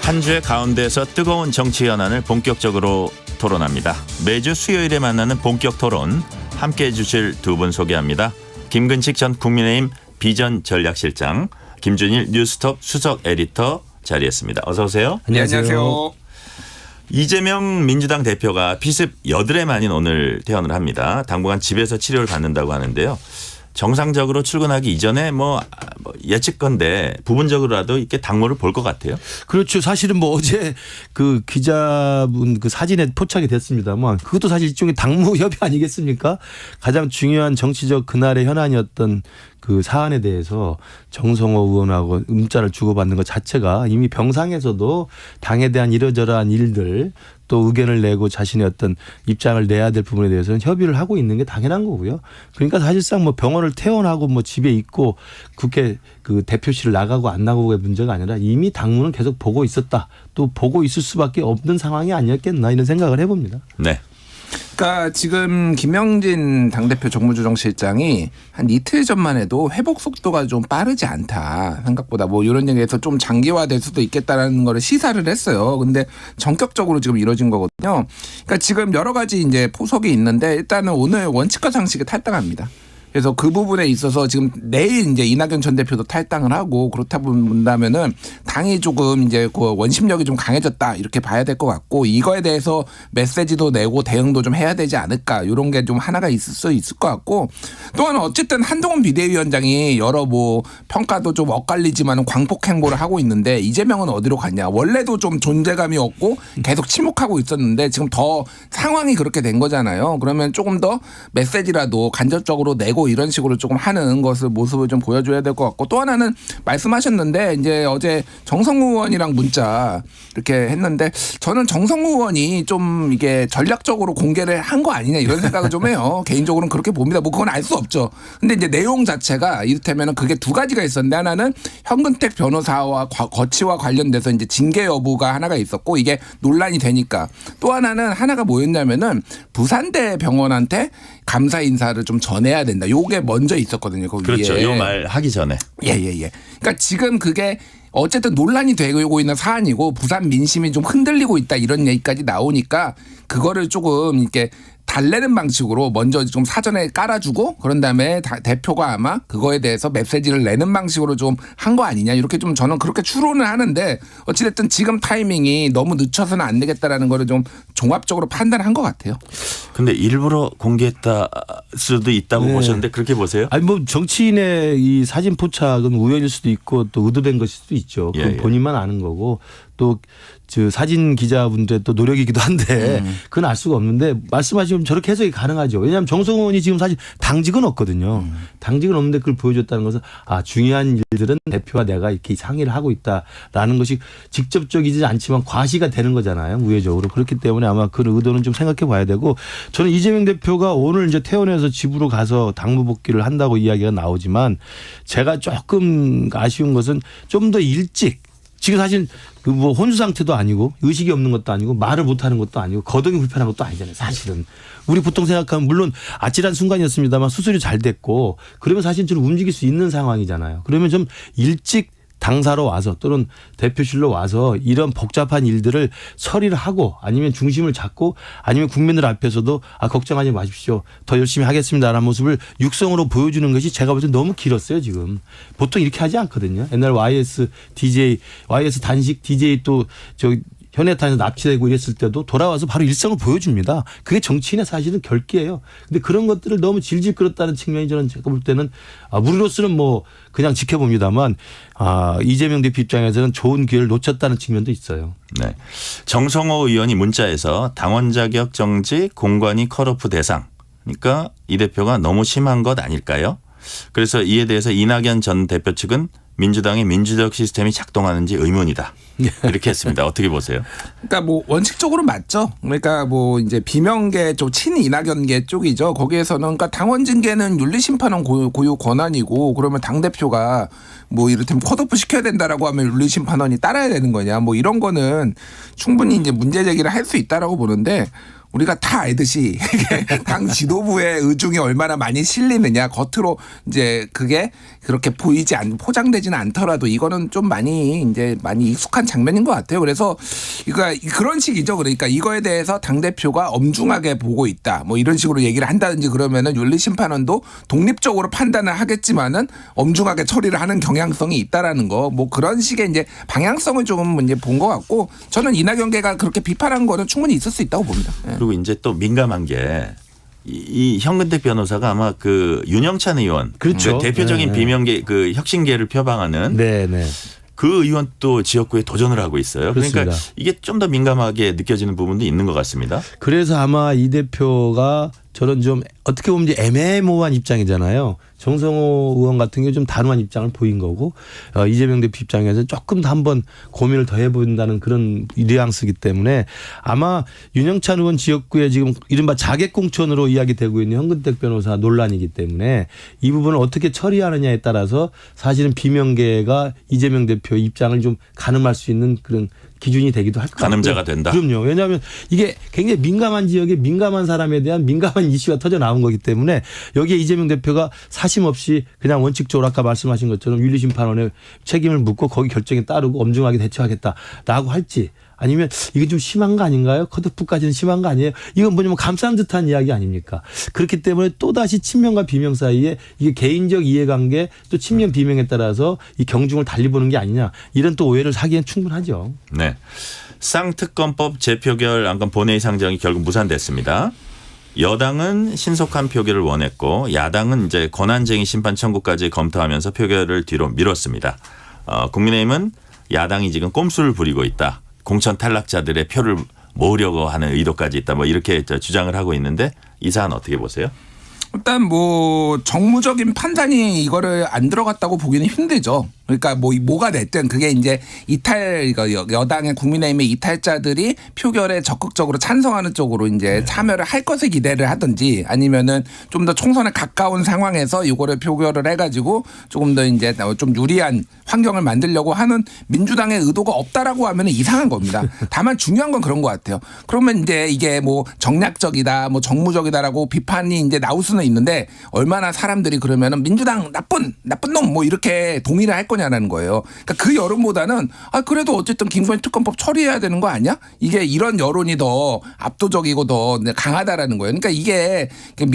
한 주의 가운데에서 뜨거운 정치 현안을 본격적으로 토론합니다. 매주 수요일에 만나는 본격 토론 함께해 주실 두 분 소개합니다. 김근식 전 국민의힘 비전전략실장, 김준일 뉴스톱 수석 에디터 자리했습니다. 어서 오세요. 안녕하세요. 이재명 민주당 대표가 피습 8일 만인 오늘 퇴원을 합니다. 당분간 집에서 치료를 받는다고 하는데요. 정상적으로 출근하기 이전에 예측건데 부분적으로라도 이렇게 당무를 볼 것 같아요. 그렇죠. 사실은 어제 그 기자분 그 사진에 포착이 됐습니다만 그것도 사실 일종의 당무 협의 아니겠습니까? 가장 중요한 정치적 그날의 현안이었던 그 사안에 대해서 정성호 의원하고 문자를 주고받는 것 자체가 이미 병상에서도 당에 대한 이러저러한 일들 또 의견을 내고 자신의 어떤 입장을 내야 될 부분에 대해서는 협의를 하고 있는 게 당연한 거고요. 그러니까 사실상 병원을 퇴원하고 집에 있고 국회 그 대표실을 나가고 안 나가고의 문제가 아니라 이미 당무는 계속 보고 있었다. 또 보고 있을 수밖에 없는 상황이 아니었겠나 이런 생각을 해봅니다. 네. 그러니까 지금 김영진 당대표 정무조정실장이 한 이틀 전만 해도 회복 속도가 좀 빠르지 않다. 생각보다 이런 얘기에서 좀 장기화될 수도 있겠다라는 거를 시사를 했어요. 근데 전격적으로 지금 이루어진 거거든요. 그러니까 지금 여러 가지 이제 포석이 있는데 일단은 오늘 원칙과 상식에 탈당합니다. 그래서 그 부분에 있어서 지금 내일 이제 이낙연 전 대표도 탈당을 하고 그렇다 본다면은 당이 조금 이제 그 원심력이 좀 강해졌다 이렇게 봐야 될 것 같고 이거에 대해서 메시지도 내고 대응도 좀 해야 되지 않을까 이런 게 좀 하나가 있을 수 있을 것 같고 또한 어쨌든 한동훈 비대위원장이 여러 평가도 좀 엇갈리지만 광폭 행보를 하고 있는데 이재명은 어디로 갔냐 원래도 좀 존재감이 없고 계속 침묵하고 있었는데 지금 더 상황이 그렇게 된 거잖아요. 그러면 조금 더 메시지라도 간접적으로 내고 이런 식으로 조금 하는 모습을 좀 보여줘야 될 것 같고 또 하나는 말씀하셨는데 이제 어제 정성우 의원이랑 문자 이렇게 했는데 저는 정성우 의원이 좀 이게 전략적으로 공개를 한 거 아니냐 이런 생각을 좀 해요. 개인적으로는 그렇게 봅니다. 그건 알 수 없죠. 근데 이제 내용 자체가 이를테면 그게 두 가지가 있었는데 하나는 현근택 변호사와 거치와 관련돼서 이제 징계 여부가 하나가 있었고 이게 논란이 되니까 또 하나가 뭐였냐면은 부산대 병원한테 감사 인사를 좀 전해야 된다. 요게 먼저 있었거든요. 거기에. 그렇죠. 요 말 하기 전에. 예. 그러니까 지금 그게 어쨌든 논란이 되고 있는 사안이고 부산 민심이 좀 흔들리고 있다 이런 얘기까지 나오니까 그거를 조금 이렇게 달래는 방식으로 먼저 좀 사전에 깔아주고 그런 다음에 대표가 아마 그거에 대해서 메시지를 내는 방식으로 좀 한 거 아니냐 이렇게 좀 저는 그렇게 추론을 하는데 어찌됐든 지금 타이밍이 너무 늦춰서는 안 되겠다라는 거를 좀 종합적으로 판단한 것 같아요. 근데 일부러 공개했다 수도 있다고 보셨는데 그렇게 보세요? 아니 정치인의 이 사진 포착은 우연일 수도 있고 또 의도된 것일 수도 있죠. 그건 본인만 아는 거고 또 사진 기자분들의 또 노력이기도 한데 그건 알 수가 없는데 말씀하시면 저렇게 해석이 가능하죠. 왜냐하면 정성호 의원이 지금 사실 당직은 없거든요. 당직은 없는데 그걸 보여줬다는 것은 중요한 일들은 대표와 내가 이렇게 상의를 하고 있다라는 것이 직접적이지 않지만 과시가 되는 거잖아요. 우회적으로. 그렇기 때문에 아마 그 의도는 좀 생각해 봐야 되고 저는 이재명 대표가 오늘 이제 퇴원해서 집으로 가서 당무 복귀를 한다고 이야기가 나오지만 제가 조금 아쉬운 것은 좀 더 일찍 지금 사실 혼수 상태도 아니고 의식이 없는 것도 아니고 말을 못하는 것도 아니고 거동이 불편한 것도 아니잖아요. 사실은 우리 보통 생각하면 물론 아찔한 순간이었습니다만 수술이 잘 됐고 그러면 사실 좀 움직일 수 있는 상황이잖아요. 그러면 좀 일찍 당사로 와서 또는 대표실로 와서 이런 복잡한 일들을 처리를 하고 아니면 중심을 잡고 아니면 국민들 앞에서도 걱정하지 마십시오. 더 열심히 하겠습니다라는 모습을 육성으로 보여주는 것이 제가 볼 때 너무 길었어요 지금. 보통 이렇게 하지 않거든요. 옛날 YS 단식 DJ 또 현해탄에서 납치되고 이랬을 때도 돌아와서 바로 일성을 보여줍니다. 그게 정치인의 사실은 결기예요. 근데 그런 것들을 너무 질질 끌었다는 측면이 저는 제가 볼 때는 우리로서는 그냥 지켜봅니다만 이재명 대표 입장에서는 좋은 기회를 놓쳤다는 측면도 있어요. 네. 정성호 의원이 문자에서 당원 자격 정지 공관위 컷오프 대상. 그러니까 이 대표가 너무 심한 것 아닐까요? 그래서 이에 대해서 이낙연 전 대표 측은 민주당의 민주적 시스템이 작동하는지 의문이다. 이렇게 했습니다. 어떻게 보세요? 그러니까 원칙적으로 맞죠. 그러니까 이제 비명계 쪽 친이낙연계 쪽이죠. 거기에서는 그러니까 당원 징계는 윤리심판원 고유 권한이고 그러면 당 대표가 이를테면 컷오프 시켜야 된다라고 하면 윤리심판원이 따라야 되는 거냐. 이런 거는 충분히 이제 문제 제기를 할 수 있다라고 보는데 우리가 다 알듯이 당 지도부의 의중이 얼마나 많이 실리느냐 겉으로 이제 그게 그렇게 포장되지는 않더라도 이거는 좀 많이 익숙한 장면인 것 같아요. 그래서 그런 식이죠. 그러니까 이거에 대해서 당 대표가 엄중하게 보고 있다. 뭐 이런 식으로 얘기를 한다든지 그러면은 윤리심판원도 독립적으로 판단을 하겠지만은 엄중하게 처리를 하는 경향성이 있다라는 거. 뭐 그런 식의 이제 방향성을 조금 이제 본 것 같고 저는 이낙연계가 그렇게 비판한 거는 충분히 있을 수 있다고 봅니다. 예. 그리고 이제 또 민감한 게 이 현근택 변호사가 아마 그 윤영찬 의원 그렇죠. 그 대표적인 네. 비명계 그 혁신계를 표방하는 네네. 그 의원 또 지역구에 도전을 하고 있어요. 그렇습니다. 그러니까 이게 좀 더 민감하게 느껴지는 부분도 있는 것 같습니다. 그래서 아마 이 대표가 저런 좀 어떻게 보면 이제 애매모호한 입장이잖아요. 정성호 의원 같은 경우 좀 단호한 입장을 보인 거고 이재명 대표 입장에서 조금 더 한번 고민을 더 해본다는 그런 뉘앙스이기 때문에 아마 윤영찬 의원 지역구에 지금 이른바 자객공천으로 이야기되고 있는 현근택 변호사 논란이기 때문에 이 부분을 어떻게 처리하느냐에 따라서 사실은 비명계가 이재명 대표의 입장을 좀 가늠할 수 있는 그런 기준이 되기도 할 것 같고요. 가늠자가 된다. 그럼요. 왜냐하면 이게 굉장히 민감한 지역에 민감한 사람에 대한 민감한 이슈가 터져 나온 거기 때문에 여기에 이재명 대표가 사심 없이 그냥 원칙적으로 아까 말씀하신 것처럼 윤리심판원에 책임을 묻고 거기 결정에 따르고 엄중하게 대처하겠다라고 할지 아니면 이게 좀 심한 거 아닌가요? 컷오프까지는 심한 거 아니에요? 이건 뭐냐면 감싼 듯한 이야기 아닙니까? 그렇기 때문에 또다시 친명과 비명 사이에 이게 개인적 이해관계 또 친명 비명에 따라서 이 경중을 달리 보는 게 아니냐 이런 또 오해를 사기엔 충분하죠. 네. 쌍특검법 재표결 안건 본회의 상정이 결국 무산됐습니다. 여당은 신속한 표결을 원했고 야당은 이제 권한쟁의 심판 청구까지 검토하면서 표결을 뒤로 미뤘습니다. 국민의힘은 야당이 지금 꼼수를 부리고 있다. 공천 탈락자들의 표를 모으려고 하는 의도까지 있다. 뭐 이렇게 주장을 하고 있는데 이 사안 어떻게 보세요? 일단 뭐 정무적인 판단이 이거를 안 들어갔다고 보기는 힘들죠. 그러니까 뭐가 됐든 그게 이제 여당의 국민의힘의 이탈자들이 표결에 적극적으로 찬성하는 쪽으로 이제 참여를 할 것을 기대를 하든지 아니면은 좀 더 총선에 가까운 상황에서 이거를 표결을 해가지고 조금 더 이제 좀 유리한 환경을 만들려고 하는 민주당의 의도가 없다라고 하면 이상한 겁니다. 다만 중요한 건 그런 것 같아요. 그러면 이제 이게 뭐 정략적이다, 뭐 정무적이다라고 비판이 이제 나올 수는 있는데 얼마나 사람들이 그러면은 민주당 나쁜 놈 뭐 이렇게 동의를 할 거냐라는 거예요. 그러니까 그 여론보다는 그래도 어쨌든 김건희 특검법 처리해야 되는 거 아니야? 이게 이런 여론이 더 압도적이고 더 강하다라는 거예요. 그러니까 이게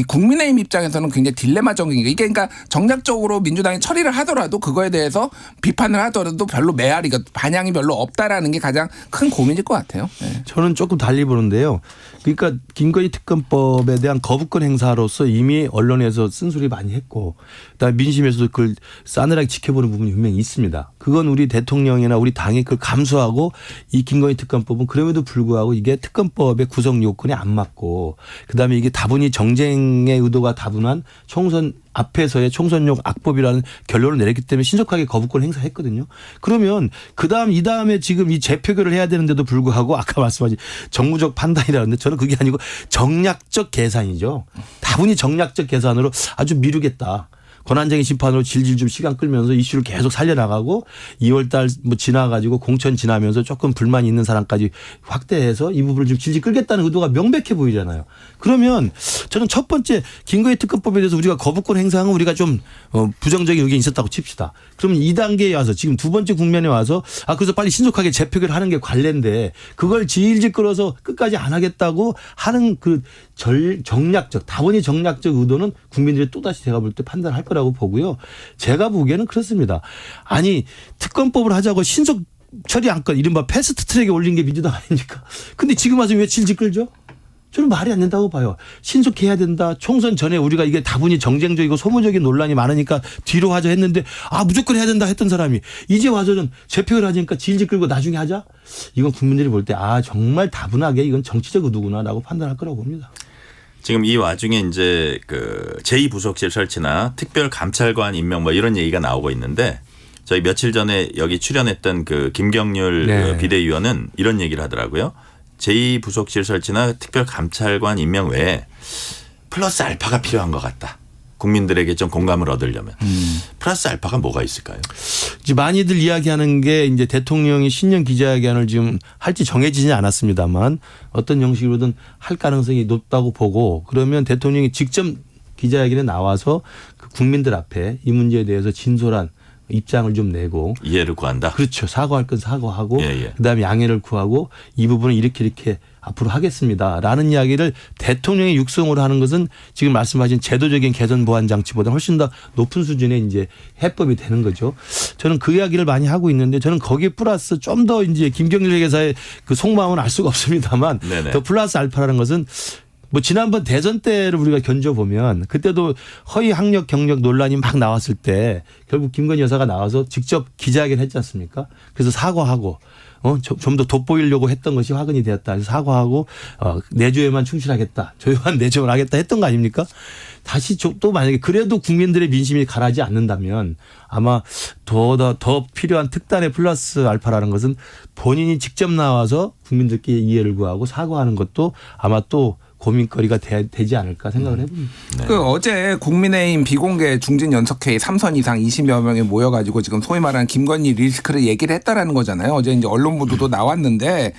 국민의힘 입장에서는 굉장히 딜레마적인 게 이게 그러니까 정략적으로 민주당이 처리를 하더라도 그거에 대해서 비판을 하더라도 별로 반향이 별로 없다라는 게 가장 큰 고민일 것 같아요. 네. 저는 조금 달리 보는데요. 그러니까 김건희 특검법에 대한 거부권 행사로서 이미 언론에서 쓴소리 많이 했고 그다음에 민심에서도 그걸 싸늘하게 지켜보는 부분이 분명히 있습니다. 그건 우리 대통령이나 우리 당이 그걸 감수하고 이 김건희 특검법은 그럼에도 불구하고 이게 특검법의 구성 요건이 안 맞고 그다음에 이게 다분히 정쟁의 의도가 다분한 총선 앞에서의 총선용 악법이라는 결론을 내렸기 때문에 신속하게 거부권 행사했거든요. 그러면 이 다음에 지금 이 재표결을 해야 되는데도 불구하고 아까 말씀하신 정무적 판단이라는데 저는 그게 아니고 정략적 계산이죠. 다분히 정략적 계산으로 아주 미루겠다. 권한쟁의 심판으로 질질 좀 시간 끌면서 이슈를 계속 살려나가고 2월 달 뭐 지나가지고 공천 지나면서 조금 불만이 있는 사람까지 확대해서 이 부분을 좀 질질 끌겠다는 의도가 명백해 보이잖아요. 그러면 저는 첫 번째 김건희 특검법에 대해서 우리가 거부권 행사한 건 우리가 좀 부정적인 의견이 있었다고 칩시다. 그러면 2단계에 와서 지금 두 번째 국면에 와서 그래서 빨리 신속하게 재표결을 하는 게 관례인데 그걸 질질 끌어서 끝까지 안 하겠다고 하는 그 정략적 다분히 정략적 의도는 국민들이 또다시 제가 볼 때 판단할 거라고 보고요. 제가 보기에는 그렇습니다. 아니 특검법을 하자고 신속 처리 안건 이른바 패스트 트랙에 올린 게 민주당 아닙니까? 근데 지금 와서 왜 질질 끌죠? 저는 말이 안 된다고 봐요. 신속해야 된다. 총선 전에 우리가 이게 다분히 정쟁적이고 소모적인 논란이 많으니까 뒤로 하자 했는데 무조건 해야 된다 했던 사람이 이제 와서는 재표를 하니까 질질 끌고 나중에 하자? 이건 국민들이 볼 때 정말 다분하게 이건 정치적 의도구나라고 판단할 거라고 봅니다. 지금 이 와중에 이제 그 제2부속실 설치나 특별감찰관 임명 뭐 이런 얘기가 나오고 있는데 저희 며칠 전에 여기 출연했던 그 김경률 네. 비대위원은 이런 얘기를 하더라고요. 제2부속실 설치나 특별감찰관 임명 외에 플러스 알파가 필요한 것 같다. 국민들에게 좀 공감을 얻으려면. 플러스 알파가 뭐가 있을까요? 이제 많이들 이야기하는 게 이제 대통령이 신년 기자회견을 지금 할지 정해지지 않았습니다만 어떤 형식으로든 할 가능성이 높다고 보고 그러면 대통령이 직접 기자회견에 나와서 그 국민들 앞에 이 문제에 대해서 진솔한 입장을 좀 내고 이해를 구한다. 그렇죠. 사과할 건 사과하고 예. 그다음에 양해를 구하고 이 부분은 이렇게 앞으로 하겠습니다라는 이야기를 대통령이 육성으로 하는 것은 지금 말씀하신 제도적인 개선 보완 장치보다 훨씬 더 높은 수준의 이제 해법이 되는 거죠. 저는 그 이야기를 많이 하고 있는데 저는 거기에 플러스 좀 더 이제 김경일 회계사의 그 속마음은 알 수가 없습니다만 네네. 더 플러스 알파라는 것은 뭐 지난번 대선 때를 우리가 견뎌보면 그때도 허위 학력 경력 논란이 막 나왔을 때 결국 김건희 여사가 나와서 직접 기자회견 했지 않습니까? 그래서 사과하고 좀 더 돋보이려고 했던 것이 화근이 되었다. 그래서 사과하고 내조에만 충실하겠다. 조용한 내조만 하겠다 했던 거 아닙니까? 다시 또 만약에 그래도 국민들의 민심이 가라지 않는다면 아마 더 필요한 특단의 플러스 알파라는 것은 본인이 직접 나와서 국민들께 이해를 구하고 사과하는 것도 아마 또 고민거리가 되지 않을까 생각을 해봅니다. 네. 그 어제 국민의힘 비공개 중진 연석회의 3선 이상 20여 명이 모여가지고 지금 소위 말하는 김건희 리스크를 얘기를 했다라는 거잖아요. 어제 이제 언론 보도도 나왔는데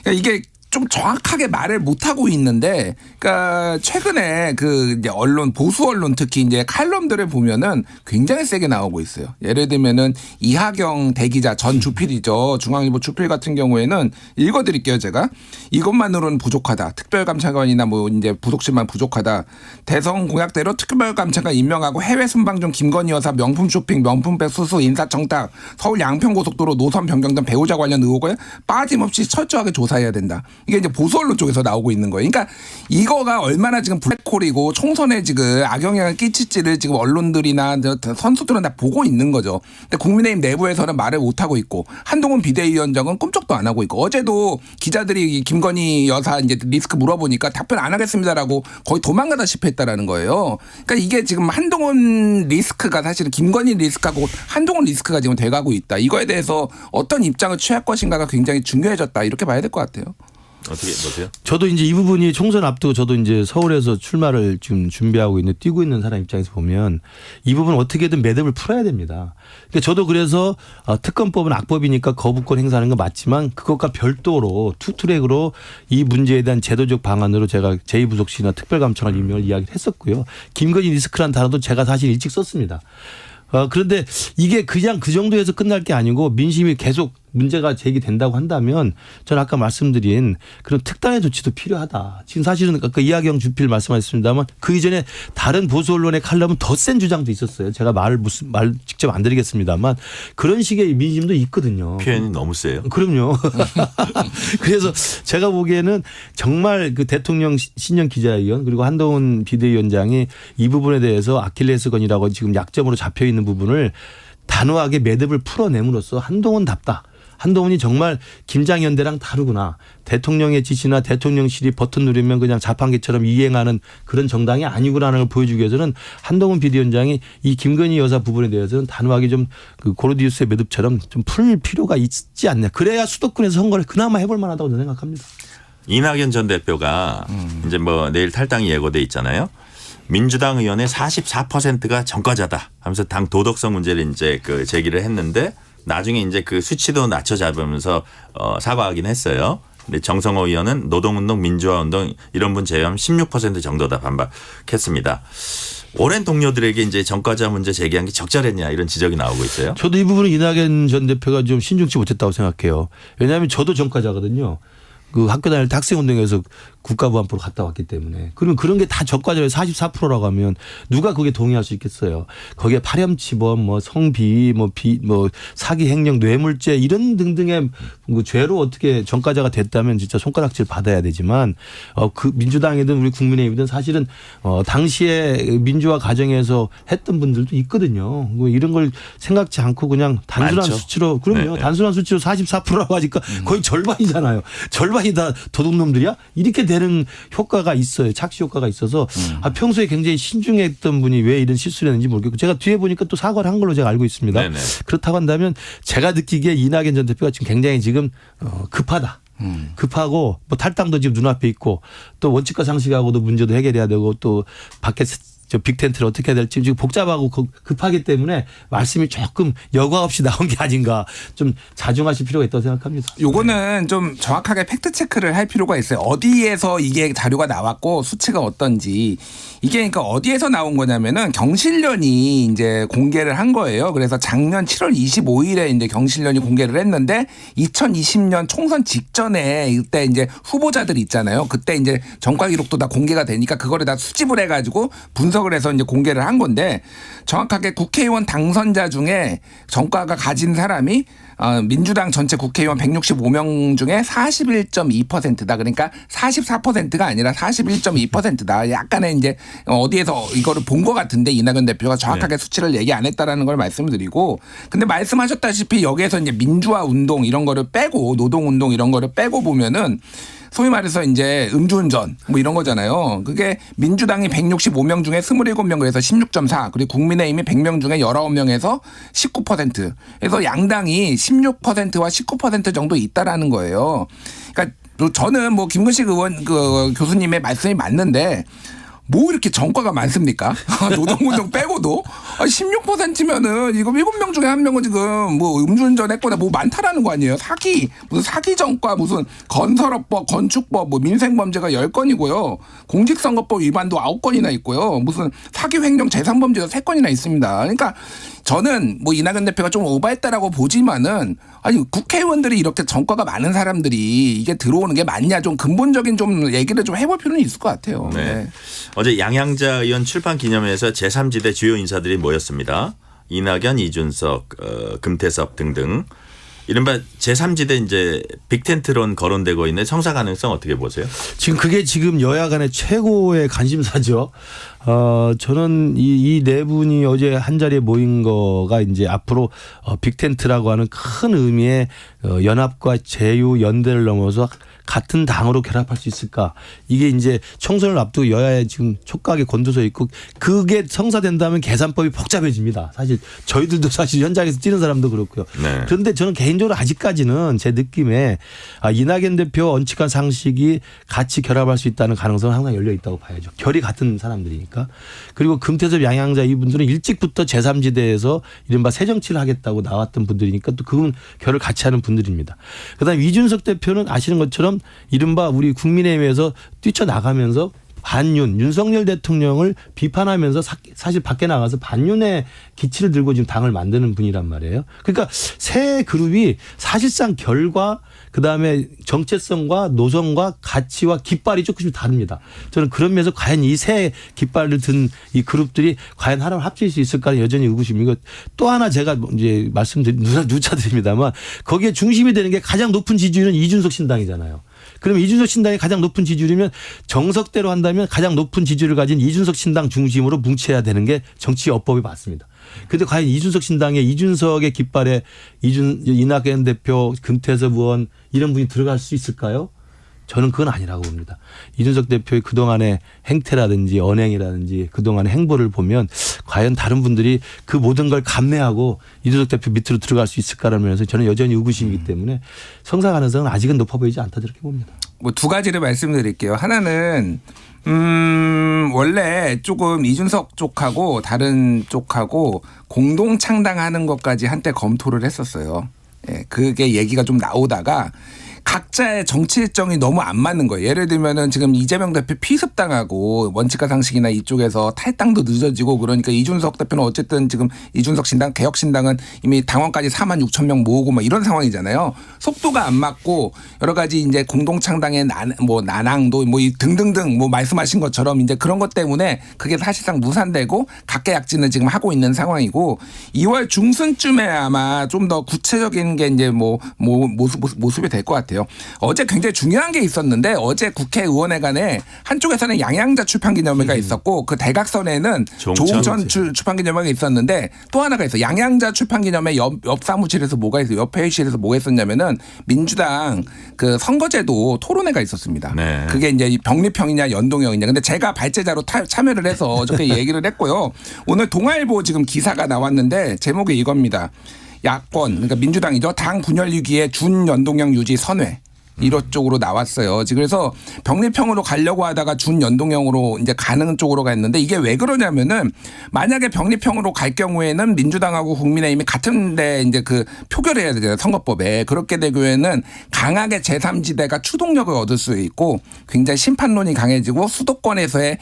그러니까 이게 좀 정확하게 말을 못 하고 있는데, 그러니까 최근에 그 이제 언론 보수 언론 특히 이제 칼럼들을 보면은 굉장히 세게 나오고 있어요. 예를 들면은 이하경 대기자 전 주필이죠. 중앙일보 주필 같은 경우에는 읽어드릴게요 제가. 이것만으로는 부족하다. 특별감찰관이나 뭐 이제 부속실만 부족하다. 대선 공약대로 특별감찰관 임명하고 해외 순방 중 김건희 여사 명품 쇼핑, 명품백 수수, 인사청탁, 서울 양평고속도로 노선 변경 등 배우자 관련 의혹을 빠짐없이 철저하게 조사해야 된다. 이게 이제 보수 언론 쪽에서 나오고 있는 거예요. 그러니까 이거가 얼마나 지금 블랙홀이고 총선에 지금 악영향을 끼칠지를 지금 언론들이나 선수들은 다 보고 있는 거죠. 근데 국민의힘 내부에서는 말을 못 하고 있고 한동훈 비대위원장은 꿈쩍도 안 하고 있고 어제도 기자들이 김건희 여사 이제 리스크 물어보니까 답변 안 하겠습니다라고 거의 도망가다시피 했다라는 거예요. 그러니까 이게 지금 한동훈 리스크가 사실은 김건희 리스크하고 한동훈 리스크가 지금 돼가고 있다. 이거에 대해서 어떤 입장을 취할 것인가가 굉장히 중요해졌다. 이렇게 봐야 될 것 같아요. 어떻게 보세요? 저도 이제 이 부분이 총선 앞두고 저도 이제 서울에서 출마를 지금 준비하고 있는 뛰고 있는 사람 입장에서 보면 이 부분 어떻게든 매듭을 풀어야 됩니다. 그러니까 저도 그래서 특검법은 악법이니까 거부권 행사하는 건 맞지만 그것과 별도로 투트랙으로 이 문제에 대한 제도적 방안으로 제가 제2부속실이나 특별감찰관 임명을 이야기를 했었고요. 김건희 리스크라는 단어도 제가 사실 일찍 썼습니다. 그런데 이게 그냥 그 정도에서 끝날 게 아니고 민심이 계속 문제가 제기된다고 한다면 저는 아까 말씀드린 그런 특단의 조치도 필요하다. 지금 사실은 아까 이하경 주필 말씀하셨습니다만 그 이전에 다른 보수 언론의 칼럼은 더 센 주장도 있었어요. 제가 말 직접 안 드리겠습니다만 그런 식의 민심도 있거든요. 표현이 너무 세요. 그럼요. 그래서 제가 보기에는 정말 그 대통령 신년 기자회견 그리고 한동훈 비대위원장이 이 부분에 대해서 아킬레스건이라고 지금 약점으로 잡혀 있는 부분을 단호하게 매듭을 풀어냄으로써 한동훈답다. 한동훈이 정말 김장현대랑 다르구나. 대통령의 지시나 대통령실이 버튼 누르면 그냥 자판기처럼 이행하는 그런 정당이 아니구나라는 걸 보여주기 위해서는 한동훈 비대위원장이 이 김건희 여사 부분에 대해서는 단호하게 좀 그 고르디우스의 매듭처럼 좀 풀 필요가 있지 않냐. 그래야 수도권에서 선거를 그나마 해볼 만하다고 저는 생각합니다. 이낙연 전 대표가 이제 뭐 내일 탈당이 예고돼 있잖아요. 민주당 의원의 44%가 전과자다 하면서 당 도덕성 문제를 이제 그 제기를 했는데 나중에 이제 그 수치도 낮춰 잡으면서 사과하긴 했어요. 근데 정성호 의원은 노동운동, 민주화운동 이런 분 제외하면 16% 정도다 반박했습니다. 오랜 동료들에게 이제 전과자 문제 제기한 게 적절했냐 이런 지적이 나오고 있어요. 저도 이 부분은 이낙연 전 대표가 좀 신중치 못했다고 생각해요. 왜냐하면 저도 전과자거든요. 그 학교 다닐 때 학생운동에서 국가보안부로 갔다 왔기 때문에. 그러면 그런 게 다 전과자의 44%라고 하면 누가 그게 동의할 수 있겠어요. 거기에 파렴치범, 뭐 성비위, 뭐 사기 횡령, 뇌물죄 이런 등등의 그 죄로 어떻게 전과자가 됐다면 진짜 손가락질 받아야 되지만 그 민주당이든 우리 국민의힘이든 사실은 당시에 민주화 과정에서 했던 분들도 있거든요. 뭐 이런 걸 생각지 않고 그냥 단순한 많죠. 수치로 그럼요. 네. 단순한 수치로 44%라고 하니까 거의 절반이잖아요. 절반이 다 도둑놈들이야? 이렇게 되는 효과가 있어요. 착시 효과가 있어서 평소에 굉장히 신중했던 분이 왜 이런 실수를 했는지 모르겠고 제가 뒤에 보니까 또 사과를 한 걸로 제가 알고 있습니다. 네네. 그렇다고 한다면 제가 느끼기에 이낙연 전 대표가 지금 굉장히 지금 급하다. 급하고 뭐 탈당도 지금 눈앞에 있고 또 원칙과 상식하고도 문제도 해결해야 되고 또 밖에 저 빅텐트를 어떻게 해야 될지 지금 복잡하고 급하기 때문에 말씀이 조금 여과 없이 나온 게 아닌가 좀 자중하실 필요가 있다고 생각합니다. 요거는 좀 정확하게 팩트 체크를 할 필요가 있어요. 어디에서 이게 자료가 나왔고 수치가 어떤지. 이게 그러니까 어디에서 나온 거냐면은 경실련이 이제 공개를 한 거예요. 그래서 작년 7월 25일에 이제 경실련이 공개를 했는데 2020년 총선 직전에 이때 이제 후보자들 있잖아요. 그때 이제 전과 기록도 다 공개가 되니까 그거를 다 수집을 해가지고 분석을 해서 이제 공개를 한 건데 정확하게 국회의원 당선자 중에 전과가 가진 사람이 민주당 전체 국회의원 165명 중에 41.2%다. 그러니까 44%가 아니라 41.2%다. 약간의 이제 어디에서 이거를 본 것 같은데 이낙연 대표가 정확하게 수치를 얘기 안 했다라는 걸 말씀을 드리고 근데 말씀하셨다시피 여기에서 이제 민주화 운동 이런 거를 빼고 노동 운동 이런 거를 빼고 보면은 소위 말해서 이제 음주운전 뭐 이런 거잖아요. 그게 민주당이 165명 중에 27명 그래서 16.4 그리고 국민의힘이 100명 중에 19명에서 19% 그래서 양당이 16%와 19% 정도 있다라는 거예요. 그러니까 저는 뭐 김근식 의원 그 교수님의 말씀이 맞는데 뭐 이렇게 전과가 많습니까? 노동운동 빼고도 16%면은 이거 7명 중에 1명은 지금 뭐 음주운전 했거나 뭐 많다라는 거 아니에요? 사기 무슨 사기 전과 무슨 건설업법 건축법 뭐 민생범죄가 10건이고요. 공직선거법 위반도 9건이나 있고요. 무슨 사기 횡령 재산범죄가 3건이나 있습니다. 그러니까 저는 뭐 이낙연 대표가 좀 오버했다라고 보지만은 아니 국회의원들이 이렇게 전과가 많은 사람들이 이게 들어오는 게 맞냐 좀 근본적인 좀 얘기를 좀 해볼 필요는 있을 것 같아요. 네. 네. 어제 양양자 의원 출판 기념회에서 제3지대 주요 인사들이 모였습니다. 이낙연, 이준석, 금태섭 등등. 이른바 제3지대 이제 빅텐트론 거론되고 있는 성사 가능성 어떻게 보세요? 지금 그게 지금 여야 간의 최고의 관심사죠. 저는 이 네 분이 어제 한 자리에 모인 거가 이제 앞으로 빅텐트라고 하는 큰 의미의 연합과 제휴 연대를 넘어서 같은 당으로 결합할 수 있을까? 이게 이제 총선을 앞두고 여야에 지금 촉각에 곤두서 있고 그게 성사된다면 계산법이 복잡해집니다. 사실 저희들도 사실 현장에서 뛰는 사람도 그렇고요. 네. 그런데 저는 개인적으로 아직까지는 제 느낌에 이낙연 대표 원칙과 상식이 같이 결합할 수 있다는 가능성은 항상 열려 있다고 봐야죠. 결이 같은 사람들이니까. 그리고 금태섭 양양자 이분들은 일찍부터 제3지대에서 이른바 새정치를 하겠다고 나왔던 분들이니까 또 그분 결을 같이 하는 분들입니다. 그다음에 이준석 대표는 아시는 것처럼 이른바 우리 국민의힘에서 뛰쳐나가면서 반윤 윤석열 대통령을 비판하면서 사실 밖에 나가서 반윤의 기치를 들고 지금 당을 만드는 분이란 말이에요. 그러니까 새 그룹이 사실상 결과 그다음에 정체성과 노선과 가치와 깃발이 조금씩 다릅니다. 저는 그런 면에서 과연 이 새 깃발을 든 이 그룹들이 과연 하나로 합칠 수 있을까는 여전히 의구심이고 또 하나 제가 이제 누차드립니다만 거기에 중심이 되는 게 가장 높은 지지율은 이준석 신당이잖아요. 그러면 이준석 신당이 가장 높은 지지율이면 정석대로 한다면 가장 높은 지지율을 가진 이준석 신당 중심으로 뭉쳐야 되는 게 정치 어법이 맞습니다. 그런데 과연 이준석 신당의 이준석의 깃발에 이낙연 대표, 금태섭 의원 이런 분이 들어갈 수 있을까요? 저는 그건 아니라고 봅니다. 이준석 대표의 그동안의 행태라든지 언행이라든지 그동안의 행보를 보면 과연 다른 분들이 그 모든 걸 감내하고 이준석 대표 밑으로 들어갈 수 있을까라는 면에서 저는 여전히 의구심이기 때문에 성사 가능성은 아직은 높아 보이지 않다 저렇게 봅니다. 뭐 두 가지를 말씀드릴게요. 하나는 원래 조금 이준석 쪽하고 다른 쪽하고 공동 창당하는 것까지 한때 검토를 했었어요. 예, 그게 얘기가 좀 나오다가 각자의 정치 일정이 너무 안 맞는 거예요. 예를 들면은 지금 이재명 대표 피습당하고 원칙과 상식이나 이쪽에서 탈당도 늦어지고 그러니까 이준석 대표는 어쨌든 지금 이준석 신당 개혁신당은 이미 당원까지 4만 6천 명 모으고 막 이런 상황이잖아요. 속도가 안 맞고 여러 가지 이제 공동창당의 난항도 뭐 등등등 뭐 말씀하신 것처럼 이제 그런 것 때문에 그게 사실상 무산되고 각계약진을 지금 하고 있는 상황이고 2월 중순쯤에 아마 좀 더 구체적인 게 이제 모습이 될 것 같아요. 어제 굉장히 중요한 게 있었는데 어제 국회의원회관에 한쪽에서는 양양자 출판기념회가 있었고 그 대각선에는 조홍천 출판기념회가 있었는데 또 하나가 있어요. 양양자 출판기념회 옆 사무실에서 뭐가 있어요. 옆 회의실에서 뭐가 있었냐면은 민주당 그 선거제도 토론회가 있었습니다. 네. 그게 이제 병립형이냐 연동형이냐. 근데 제가 발제자로 참여를 해서 어저께 얘기를 했고요. 오늘 동아일보 지금 기사가 나왔는데 제목이 이겁니다. 야권 그러니까 민주당이죠. 당 분열 위기에 준연동형 유지 선회. 이런 쪽으로 나왔어요. 그래서 병리평으로 가려고 하다가 준연동형으로 이제 가는 쪽으로 갔는데 이게 왜 그러냐면은 만약에 병리평으로 갈 경우에는 민주당하고 국민의힘이 같은데 이제 그 표결을 해야 되잖아요. 선거법에. 그렇게 되고에는 강하게 제3지대가 추동력을 얻을 수 있고 굉장히 심판론이 강해지고 수도권에서의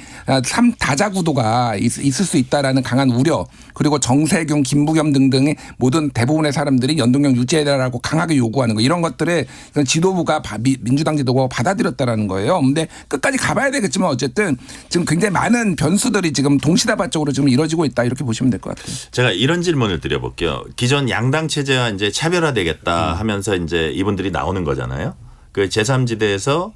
다자구도가 있을 수 있다라는 강한 우려 그리고 정세균, 김부겸 등등의 모든 대부분의 사람들이 연동형 유지해라라고 강하게 요구하는 거 이런 것들을 지도부가 민주당 지도부가 받아들였다라는 거예요. 근데 끝까지 가봐야 되겠지만 어쨌든 지금 굉장히 많은 변수들이 지금 동시다발적으로 지금 이루어지고 있다 이렇게 보시면 될 것 같아요. 제가 이런 질문을 드려볼게요. 기존 양당 체제와 이제 차별화되겠다 하면서 이제 이분들이 나오는 거잖아요. 그 제3지대에서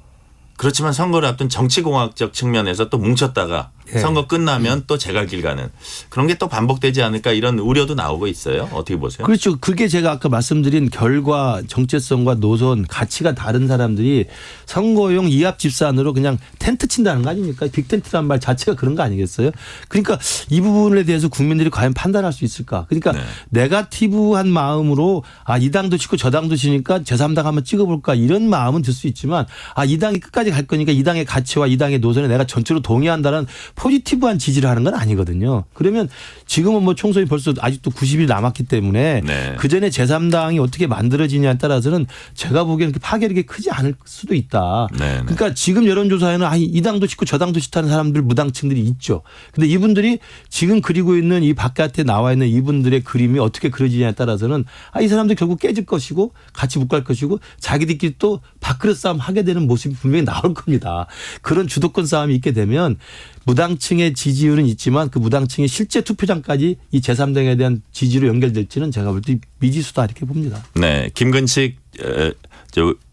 그렇지만 선거를 앞둔 정치공학적 측면에서 또 뭉쳤다가 선거 끝나면 또 제갈길 가는 그런 게 또 반복되지 않을까 이런 우려도 나오고 있어요. 어떻게 보세요? 그렇죠. 그게 제가 아까 말씀드린 결과 정체성과 노선 가치가 다른 사람들이 선거용 이합 집산으로 그냥 텐트 친다는 거 아닙니까? 빅텐트란 말 자체가 그런 거 아니겠어요? 그러니까 이 부분에 대해서 국민들이 과연 판단할 수 있을까? 그러니까 네거티브한 마음으로 이 당도 치고 저 당도 치니까 제3당 한번 찍어볼까 이런 마음은 들 수 있지만 이 당이 끝까지 갈 거니까 이 당의 가치와 이 당의 노선에 내가 전체로 동의한다는 포지티브한 지지를 하는 건 아니거든요. 그러면 지금은 뭐 총선이 벌써 아직도 90일 남았기 때문에 그 전에 제3당이 어떻게 만들어지냐에 따라서는 제가 보기에는 파괴력이 크지 않을 수도 있다. 그러니까 지금 여론조사에는 이 당도 싫고 저 당도 싫다는 사람들 무당층들이 있죠. 근데 이분들이 지금 그리고 있는 이 바깥에 나와 있는 이분들의 그림이 어떻게 그려지냐에 따라서는 이 사람들 결국 깨질 것이고 같이 못 갈 것이고 자기들끼리 또 밥그릇 싸움 하게 되는 모습이 분명히 나올 겁니다. 그런 주도권 싸움이 있게 되면 무당층의 지지율은 있지만 그 무당층의 실제 투표장까지 이 제3당에 대한 지지로 연결될지는 제가 볼 때 미지수다 이렇게 봅니다. 네, 김근식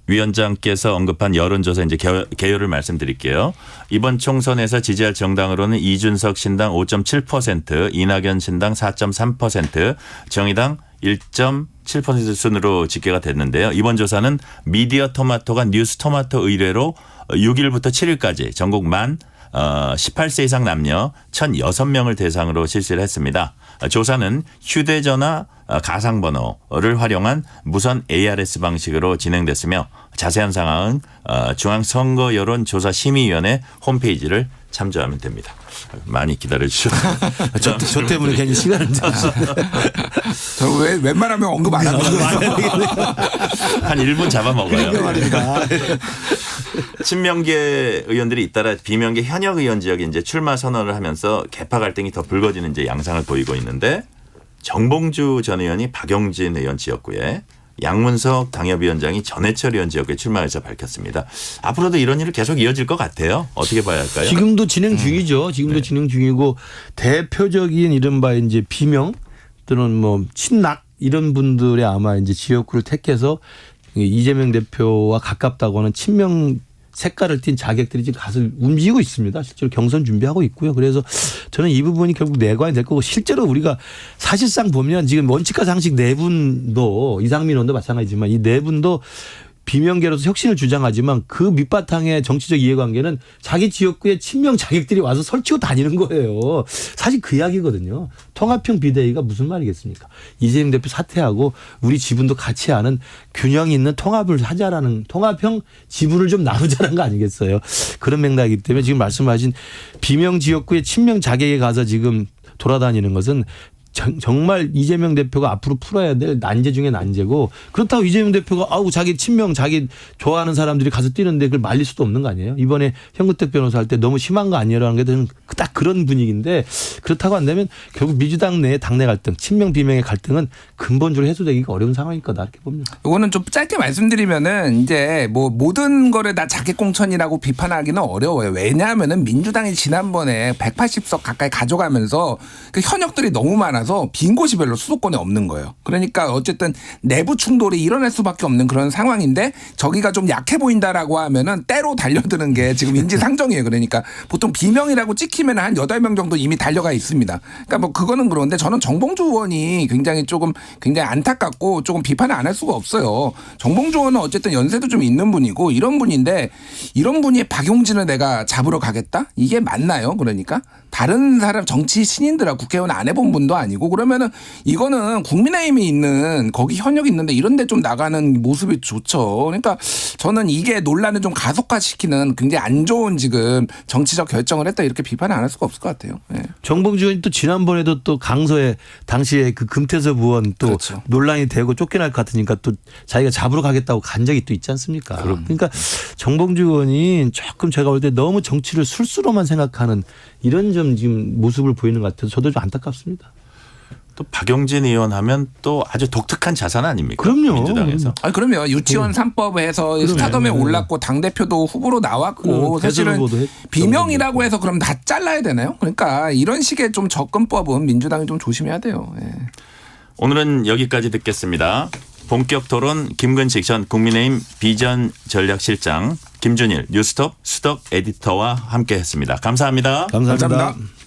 위원장께서 언급한 여론조사 이제 개요를 말씀드릴게요. 이번 총선에서 지지할 정당으로는 이준석 신당 5.7%, 이낙연 신당 4.3%, 정의당 1.7% 순으로 집계가 됐는데요. 이번 조사는 미디어 토마토가 뉴스 토마토 의뢰로 6일부터 7일까지 전국 18세 이상 남녀 1,006명을 대상으로 실시를 했습니다. 조사는 휴대전화 가상번호를 활용한 무선 ARS 방식으로 진행됐으며 자세한 사항은 중앙선거여론조사심의위원회 홈페이지를 참조하면 됩니다. 많이 기다려주셔서. 저 때문에 괜히 시간을 잡았어요. 저 웬만하면 언급 안 하는 한 1분 잡아먹어요. 그러니까 말입니다. 친명계 의원들이 잇따라 비명계 현역 의원 지역에 이제 출마 선언을 하면서 계파 갈등이 더 불거지는 이제 양상을 보이고 있는데 정봉주 전 의원이 박용진 의원 지역구에 양문석 당협위원장이 전해철 의원 지역구에 출마해서 밝혔습니다. 앞으로도 이런 일은 계속 이어질 것 같아요. 어떻게 봐야 할까요? 지금도 진행 중이죠. 지금도 진행 중이고 대표적인 이른바 이제 비명 또는 뭐 친낙 이런 분들의 아마 이제 지역구를 택해서 이재명 대표와 가깝다고 하는 친명 색깔을 띤 자객들이 지금 가서 움직이고 있습니다. 실제로 경선 준비하고 있고요. 그래서 저는 이 부분이 결국 내관이 될 거고 실제로 우리가 사실상 보면 지금 원칙과 상식 네 분도 이상민 의원도 마찬가지지만 이 네 분도 비명계로서 혁신을 주장하지만 그 밑바탕의 정치적 이해관계는 자기 지역구에 친명 자객들이 와서 설치고 다니는 거예요. 사실 그 이야기거든요. 통합형 비대위가 무슨 말이겠습니까? 이재명 대표 사퇴하고 우리 지분도 같이 하는 균형 있는 통합을 하자라는 통합형 지분을 좀 나누자는 거 아니겠어요? 그런 맥락이기 때문에 지금 말씀하신 비명 지역구에 친명 자객에 가서 지금 돌아다니는 것은 정말 이재명 대표가 앞으로 풀어야 될 난제 중에 난제고 그렇다고 이재명 대표가 자기 친명 자기 좋아하는 사람들이 가서 뛰는데 그걸 말릴 수도 없는 거 아니에요. 이번에 현근택 변호사 할 때 너무 심한 거 아니냐라는 게 저는 딱 그런 분위기인데 그렇다고 한다면 결국 민주당 내의 당내 갈등 친명 비명의 갈등은 근본적으로 해소되기가 어려운 상황일 거다 이렇게 봅니다. 이거는 좀 짧게 말씀드리면은 이제 뭐 모든 거를 다 자객공천이라고 비판하기는 어려워요. 왜냐하면은 민주당이 지난번에 180석 가까이 가져가면서 그 현역들이 너무 많아서 빈 곳이 별로 수도권에 없는 거예요. 그러니까 어쨌든 내부 충돌이 일어날 수밖에 없는 그런 상황인데 저기가 좀 약해 보인다라고 하면은 때로 달려드는 게 지금 인지상정이에요. 그러니까 보통 비명이라고 찍히면 한 8명 정도 이미 달려가 있습니다. 그러니까 뭐 그거는 그런데 저는 정봉주 의원이 굉장히 안타깝고 조금 비판을 안 할 수가 없어요. 정봉주 의원은 어쨌든 연세도 좀 있는 분이고 이런 분인데 이런 분이 박용진을 내가 잡으러 가겠다? 이게 맞나요? 그러니까 다른 사람 정치 신인들하고 국회의원 안 해본 분도 아니고 아니고 그러면은 이거는 국민의힘이 있는 거기 현역이 있는데 이런데 좀 나가는 모습이 좋죠. 그러니까 저는 이게 논란을 좀 가속화시키는 굉장히 안 좋은 지금 정치적 결정을 했다 이렇게 비판을 안 할 수가 없을 것 같아요. 네. 정봉주 의원이 또 지난번에도 또 강서에 당시에 그 금태섭 의원 또 그렇죠. 논란이 되고 쫓겨날 것 같으니까 또 자기가 잡으러 가겠다고 간 적이 또 있지 않습니까? 그러니까 정봉주 의원이 조금 제가 볼 때 너무 정치를 술수로만 생각하는 이런 좀 지금 모습을 보이는 것 같아서 저도 좀 안타깝습니다. 또 박용진 의원 하면 또 아주 독특한 자산 아닙니까? 그럼요. 민주당에서. 아니 그러면 유치원 3법에서 스타덤에 올랐고 당대표도 후보로 나왔고 사실은 비명이라고 해서 그럼 다 잘라야 되나요? 그러니까 이런 식의 좀 접근법은 민주당이 좀 조심해야 돼요. 예. 오늘은 여기까지 듣겠습니다. 본격 토론 김근식 전 국민의힘 비전 전략실장, 김준일 뉴스톱 수석 에디터와 함께했습니다. 감사합니다. 감사합니다. 감사합니다.